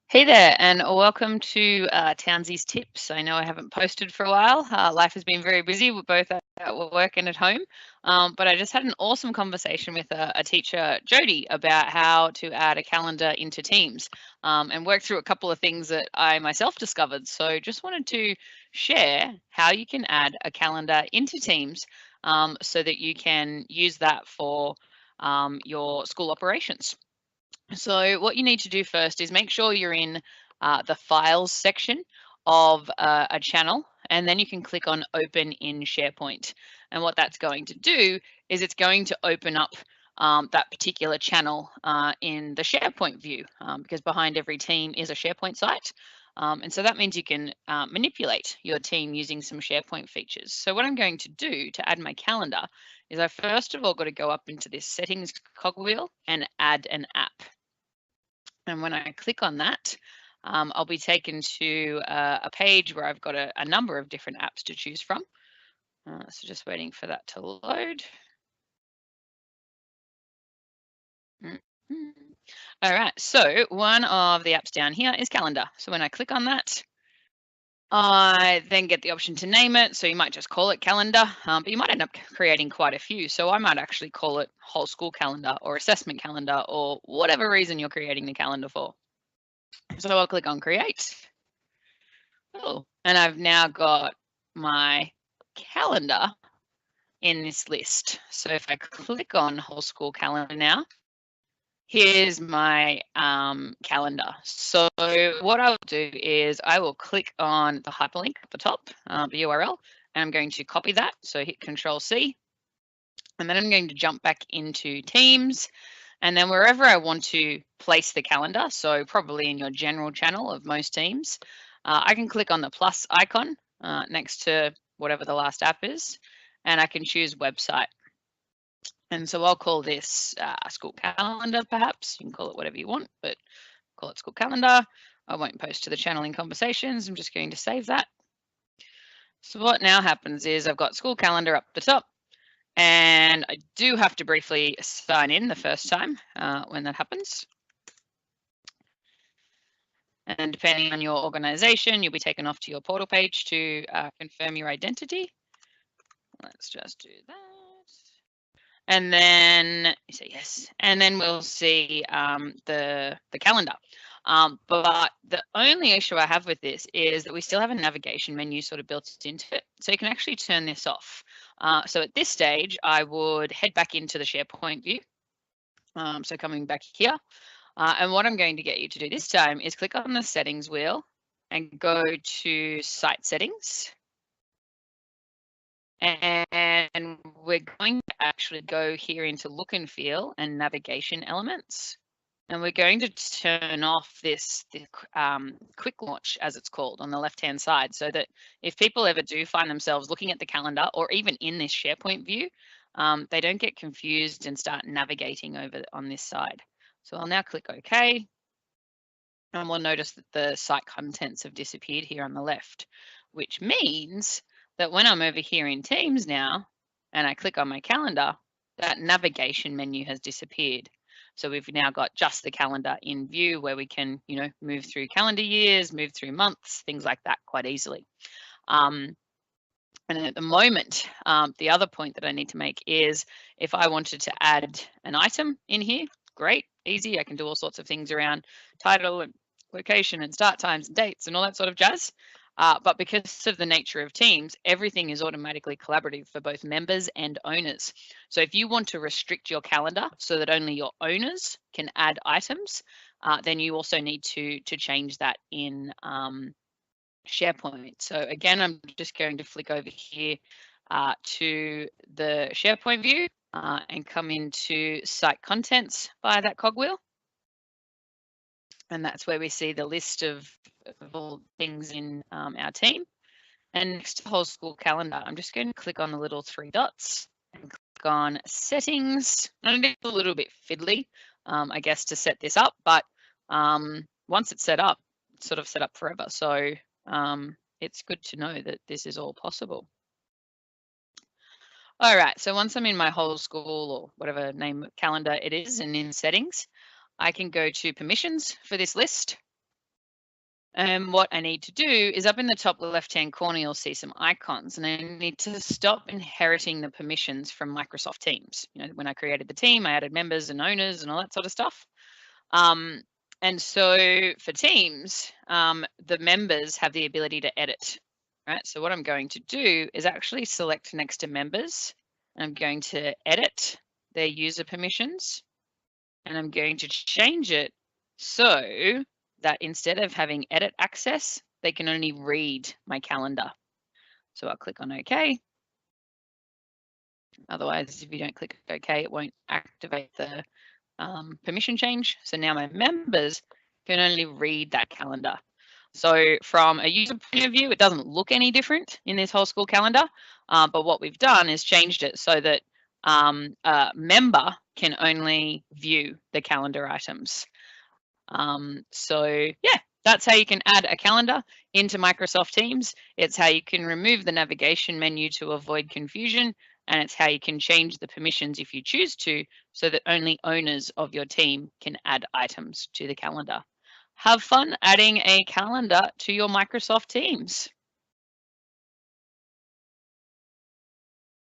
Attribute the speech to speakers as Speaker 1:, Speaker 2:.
Speaker 1: Hey there, and welcome to Townsy's Tips. I know I haven't posted for a while. Life has been very busy, we're both at work and at home. But I just had an awesome conversation with a teacher, Jody, about how to add a calendar into Teams and work through a couple of things that I myself discovered. So just wanted to share how you can add a calendar into Teams so that you can use that for your school operations. So what you need to do first is make sure you're in the files section of a channel, and then you can click on open in SharePoint. And what that's going to do is it's going to open up that particular channel in the SharePoint view, because behind every team is a SharePoint site. And so that means you can manipulate your team using some SharePoint features. So what I'm going to do to add my calendar is I first of all got to go up into this settings cogwheel and add an app. And when I click on that, I'll be taken to a page where I've got a number of different apps to choose from. So just waiting for that to load. All right, so one of the apps down here is Calendar. So when I click on that, I then get the option to name it. So you might just call it Calendar, but you might end up creating quite a few. So I might actually call it Whole School Calendar or Assessment Calendar or whatever reason you're creating the calendar for. So I'll click on Create. Oh, and I've now got my calendar in this list. So if I click on Whole School Calendar now, here's my calendar. So what I'll do is I will click on the hyperlink at the top, the URL, and I'm going to copy that. So hit Control C, and then I'm going to jump back into Teams. And then wherever I want to place the calendar, so probably in your general channel of most teams, I can click on the plus icon next to whatever the last app is, and I can choose website. And so I'll call this school calendar, perhaps. You can call it whatever you want, but call it school calendar. I won't post to the channel in conversations. I'm just going to save that. So what now happens is I've got school calendar up the top, and I do have to briefly sign in the first time when that happens. And depending on your organization, you'll be taken off to your portal page to confirm your identity. Let's just do that. And then you say yes. And then we'll see the calendar. But the only issue I have with this is that we still have a navigation menu sort of built into it. So you can actually turn this off. So at this stage, I would head back into the SharePoint view. So coming back here. And what I'm going to get you to do this time is click on the settings wheel and go to site settings. And we're going to actually go here into look and feel and navigation elements. And we're going to turn off this quick launch, as it's called, on the left-hand side, so that if people ever do find themselves looking at the calendar or even in this SharePoint view, they don't get confused and start navigating over on this side. So I'll now click OK. And we'll notice that the site contents have disappeared here on the left, which means that when I'm over here in Teams now, and I click on my calendar, that navigation menu has disappeared. So we've now got just the calendar in view where we can, move through calendar years, move through months, things like that quite easily. And at the moment, the other point that I need to make is if I wanted to add an item in here, great, easy. I can do all sorts of things around title and location and start times and dates and all that sort of jazz. But because of the nature of Teams, everything is automatically collaborative for both members and owners. So if you want to restrict your calendar so that only your owners can add items, then you also need to change that in SharePoint. So again, I'm just going to flick over here to the SharePoint view and come into site contents via that cogwheel. And that's where we see the list of all things in our team. And next to whole school calendar, I'm just going to click on the little three dots and click on settings. And it's a little bit fiddly, I guess, to set this up, but once it's set up, it's sort of set up forever. So it's good to know that this is all possible. All right, so once I'm in my whole school or whatever name calendar it is and in settings, I can go to permissions for this list. And what I need to do is up in the top left-hand corner, you'll see some icons, and I need to stop inheriting the permissions from Microsoft Teams. You know, when I created the team, I added members and owners and all that sort of stuff. And so for Teams, the members have the ability to edit, right? So what I'm going to do is actually select next to members. I'm going to edit their user permissions, and I'm going to change it so that instead of having edit access, they can only read my calendar. So I'll click on OK. Otherwise, if you don't click OK, it won't activate the permission change. So now my members can only read that calendar. So from a user point of view, it doesn't look any different in this whole school calendar. But what we've done is changed it so that a member can only view the calendar items. So yeah, that's how you can add a calendar into Microsoft Teams. It's how you can remove the navigation menu to avoid confusion, and it's how you can change the permissions if you choose to, so that only owners of your team can add items to the calendar. Have fun adding a calendar to your Microsoft Teams.